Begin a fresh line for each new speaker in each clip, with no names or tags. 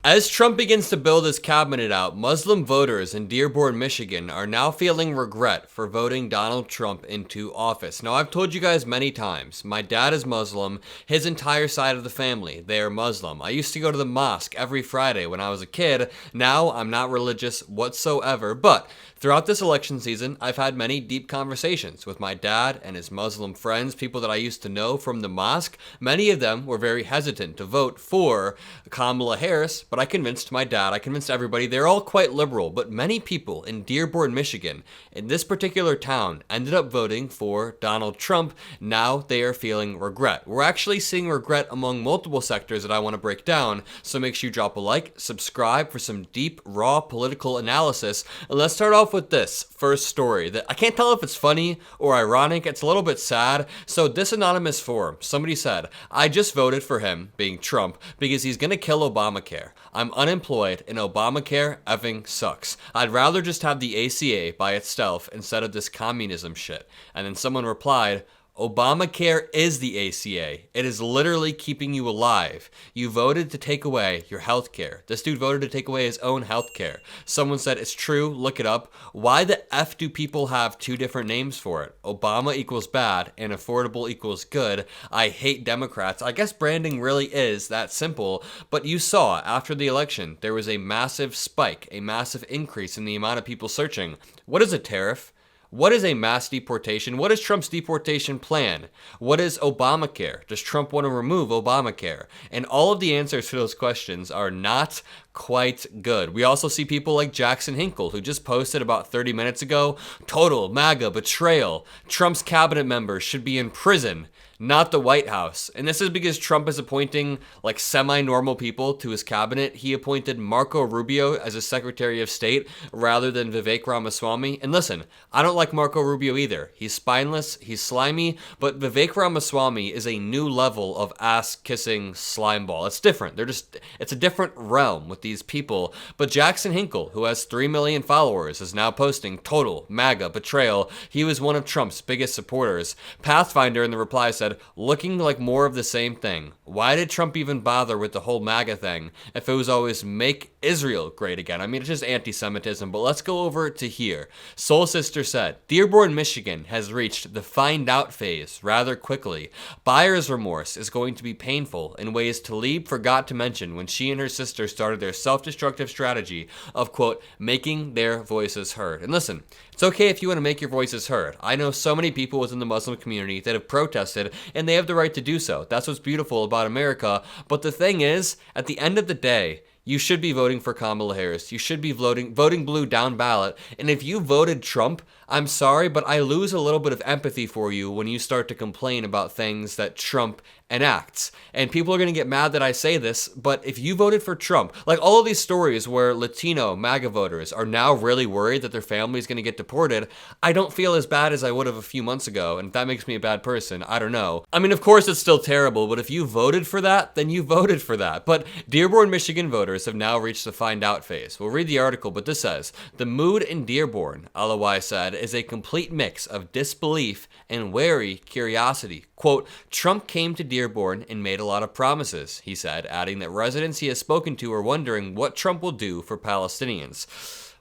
As Trump begins to build his cabinet out, Muslim voters in Dearborn, Michigan are now feeling regret for voting Donald Trump into office. Now, I've told you guys many times, my dad is Muslim, his entire side of the family, they are Muslim. I used to go to the mosque every Friday when I was a kid. Now, I'm not religious whatsoever, but throughout this election season, I've had many deep conversations with my dad and his Muslim friends, people that I used to know from the mosque. Many of them were very hesitant to vote for Kamala Harris, but I convinced my dad, I convinced everybody, they're all quite liberal, but many people in Dearborn, Michigan, in this particular town, ended up voting for Donald Trump. Now they are feeling regret. We're actually seeing regret among multiple sectors that I want to break down, so make sure you drop a like, subscribe for some deep, raw political analysis, and let's start off with this first story that I can't tell if it's funny or ironic. It's a little bit sad. So this anonymous forum, somebody said, I just voted for him, being Trump, because he's going to kill Obamacare. I'm unemployed and Obamacare effing sucks. I'd rather just have the ACA by itself instead of this communism shit. And then someone replied, Obamacare is the ACA. It is literally keeping you alive. You voted to take away your health care. This dude voted to take away his own health care. Someone said, it's true, look it up. Why the F do people have two different names for it? Obama equals bad and affordable equals good. I hate Democrats. I guess branding really is that simple. But you saw after the election, there was a massive spike, a massive increase in the amount of people searching. What is a tariff? What is a mass deportation? What is Trump's deportation plan? What is Obamacare? Does Trump want to remove Obamacare? And all of the answers to those questions are not quite good. We also see people like Jackson Hinkle, who just posted about 30 minutes ago, total MAGA betrayal. Trump's cabinet members should be in prison, not the White House. And this is because Trump is appointing like semi-normal people to his cabinet. He appointed Marco Rubio as his Secretary of State rather than Vivek Ramaswamy. And listen, I don't like Marco Rubio either. He's spineless, he's slimy, but Vivek Ramaswamy is a new level of ass-kissing slimeball. It's different. It's a different realm with these people. But Jackson Hinkle, who has 3 million followers, is now posting total MAGA betrayal. He was one of Trump's biggest supporters. Pathfinder in the reply said, looking like more of the same thing. Why did Trump even bother with the whole MAGA thing if it was always make Israel great again? I mean, it's just anti-Semitism, but let's go over to here. Soul Sister said, Dearborn, Michigan has reached the find out phase rather quickly. Buyer's remorse is going to be painful in ways Talib forgot to mention when she and her sister started their self-destructive strategy of, quote, making their voices heard. And listen, it's okay if you want to make your voices heard. I know so many people within the Muslim community that have protested, and they have the right to do so. That's what's beautiful about America. But the thing is, at the end of the day, you should be voting for Kamala Harris. You should be voting blue down ballot. And if you voted Trump, I'm sorry, but I lose a little bit of empathy for you when you start to complain about things that Trump enacts. And people are going to get mad that I say this, but if you voted for Trump, like all of these stories where Latino MAGA voters are now really worried that their family is going to get deported, I don't feel as bad as I would have a few months ago. And if that makes me a bad person, I don't know. I mean, of course it's still terrible, but if you voted for that, then you voted for that. But Dearborn, Michigan voters have now reached the find out phase. We'll read the article, but this says, the mood in Dearborn, LOI said, is a complete mix of disbelief and wary curiosity. Quote, Trump came to Dearborn and made a lot of promises, he said, adding that residents he has spoken to are wondering what Trump will do for Palestinians.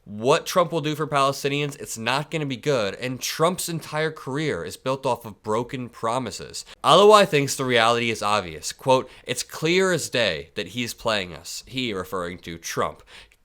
What Trump will do for Palestinians, it's not going to be good, and Trump's entire career is built off of broken promises. LOI thinks the reality is obvious. Quote, it's clear as day that he's playing us. He, referring to Trump.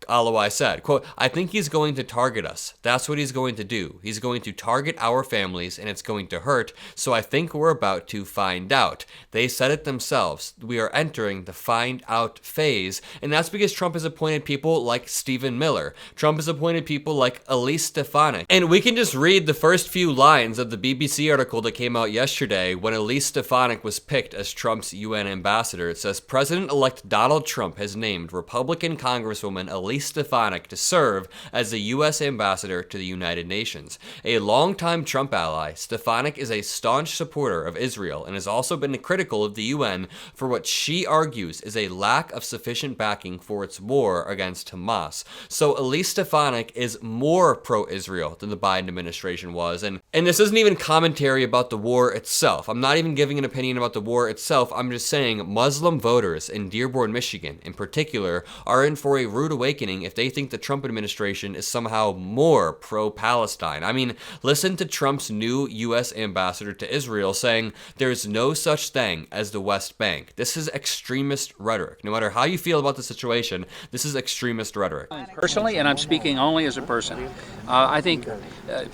LOI said, quote, I think he's going to target us. That's what he's going to do. He's going to target our families and it's going to hurt. So I think we're about to find out. They said it themselves. We are entering the find out phase. And that's because Trump has appointed people like Stephen Miller. Trump has appointed people like Elise Stefanik. And we can just read the first few lines of the BBC article that came out yesterday when Elise Stefanik was picked as Trump's UN ambassador. It says, President-elect Donald Trump has named Republican Congresswoman Elise Elise Stefanik to serve as the U.S. ambassador to the United Nations. A longtime Trump ally, Stefanik is a staunch supporter of Israel and has also been critical of the UN for what she argues is a lack of sufficient backing for its war against Hamas. So Elise Stefanik is more pro-Israel than the Biden administration was, and this isn't even commentary about the war itself. I'm not even giving an opinion about the war itself. I'm just saying Muslim voters in Dearborn, Michigan, in particular, are in for a rude awakening if they think the Trump administration is somehow more pro-Palestine. I mean, listen to Trump's new U.S. ambassador to Israel saying there's no such thing as the West Bank. This is extremist rhetoric. No matter how you feel about the situation, this is extremist rhetoric.
Personally, and I'm speaking only as a person, I think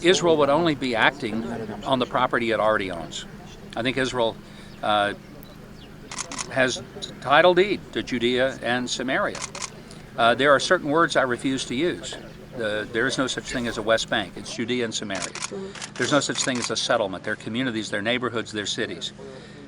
Israel would only be acting on the property it already owns. I think Israel has title deed to Judea and Samaria. There are certain words I refuse to use. There is no such thing as a West Bank. It's Judea and Samaria. There's no such thing as a settlement. They're communities, they're neighborhoods, they're cities.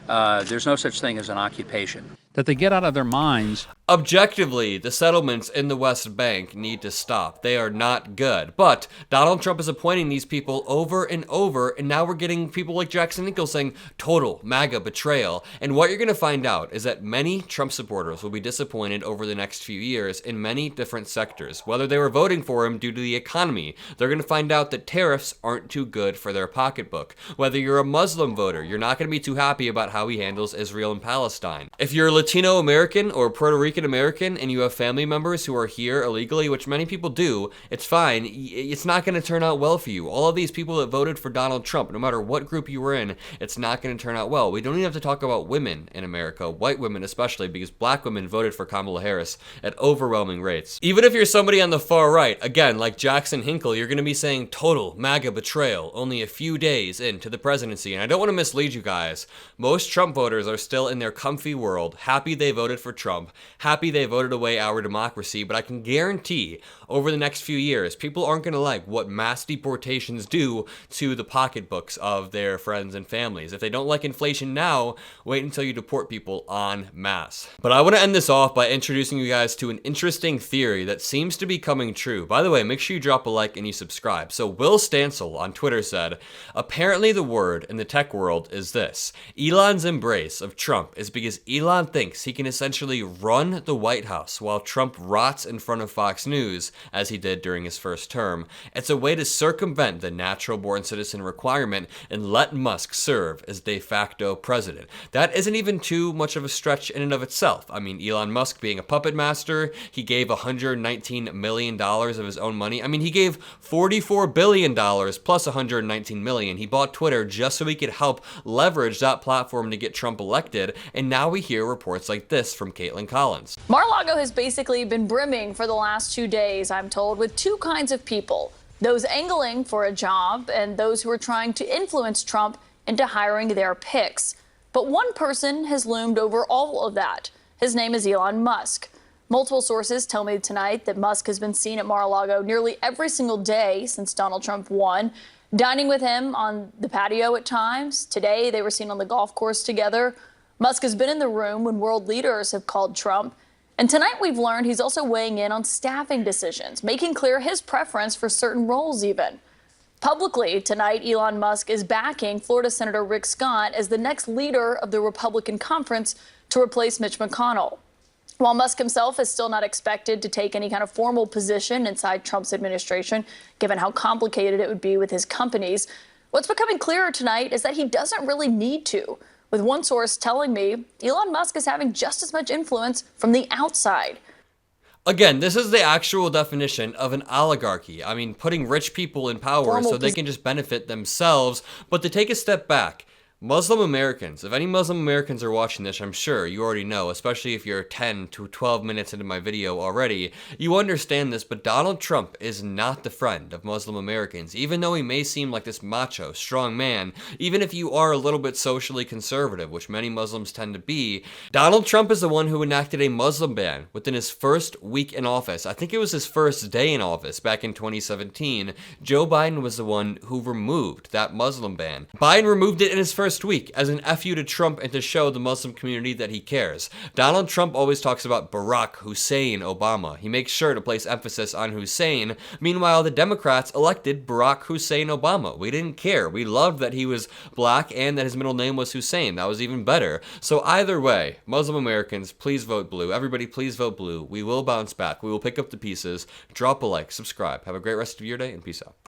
There's no such thing as an occupation. That they get out of their minds.
Objectively, the settlements in the West Bank need to stop. They are not good. But Donald Trump is appointing these people over and over, and now we're getting people like Hinkle saying total MAGA betrayal. And what you're going to find out is that many Trump supporters will be disappointed over the next few years in many different sectors. Whether they were voting for him due to the economy, they're going to find out that tariffs aren't too good for their pocketbook. Whether you're a Muslim voter, you're not going to be too happy about how he handles Israel and Palestine. If you're Latino American or Puerto Rican American and you have family members who are here illegally, which many people do, it's fine. It's not going to turn out well for you. All of these people that voted for Donald Trump, no matter what group you were in, it's not going to turn out well. We don't even have to talk about women in America, white women especially, because black women voted for Kamala Harris at overwhelming rates. Even if you're somebody on the far right, again, like Hinkle, you're going to be saying total MAGA betrayal only a few days into the presidency. And I don't want to mislead you guys. Most Trump voters are still in their comfy world, happy they voted for Trump, happy they voted away our democracy, but I can guarantee over the next few years, people aren't going to like what mass deportations do to the pocketbooks of their friends and families. If they don't like inflation now, wait until you deport people en masse. But I want to end this off by introducing you guys to an interesting theory that seems to be coming true. By the way, make sure you drop a like and you subscribe. So Will Stancil on Twitter said, apparently the word in the tech world is this: Elon's embrace of Trump is because Elon thinks he can essentially run the White House while Trump rots in front of Fox News, as he did during his first term. It's a way to circumvent the natural-born citizen requirement and let Musk serve as de facto president. That isn't even too much of a stretch in and of itself. I mean, Elon Musk being a puppet master, he gave $119 million of his own money. I mean, he gave $44 billion plus $119 million. He bought Twitter just so he could help leverage that platform to get Trump elected, and now we hear reports like this from Caitlin Collins.
Mar-a-Lago has basically been brimming for the last 2 days, I'm told, with two kinds of people: those angling for a job and those who are trying to influence Trump into hiring their picks. But one person has loomed over all of that. His name is Elon Musk. Multiple sources tell me tonight that Musk has been seen at Mar-a-Lago nearly every single day since Donald Trump won, dining with him on the patio at times. Today, they were seen on the golf course together. Musk has been in the room when world leaders have called Trump. And tonight we've learned he's also weighing in on staffing decisions, making clear his preference for certain roles even. Publicly tonight, Elon Musk is backing Florida Senator Rick Scott as the next leader of the Republican conference to replace Mitch McConnell. While Musk himself is still not expected to take any kind of formal position inside Trump's administration, given how complicated it would be with his companies, what's becoming clearer tonight is that he doesn't really need to, with one source telling me Elon Musk is having just as much influence from the outside.
Again, this is the actual definition of an oligarchy. I mean, putting rich people in power so they can just benefit themselves. But to take a step back, Muslim Americans, if any Muslim Americans are watching this, I'm sure you already know, especially if you're 10 to 12 minutes into my video already, you understand this, but Donald Trump is not the friend of Muslim Americans. Even though he may seem like this macho, strong man, even if you are a little bit socially conservative, which many Muslims tend to be, Donald Trump is the one who enacted a Muslim ban within his first week in office. I think it was his first day in office back in 2017. Joe Biden was the one who removed that Muslim ban. Biden removed it in his first first week as an FU to Trump and to show the Muslim community that he cares. Donald Trump always talks about Barack Hussein Obama. He makes sure to place emphasis on Hussein. Meanwhile, the Democrats elected Barack Hussein Obama. We didn't care. We loved that he was black and that his middle name was Hussein. That was even better. So either way, Muslim Americans, please vote blue. Everybody, please vote blue. We will bounce back. We will pick up the pieces. Drop a like, subscribe. Have a great rest of your day, and peace out.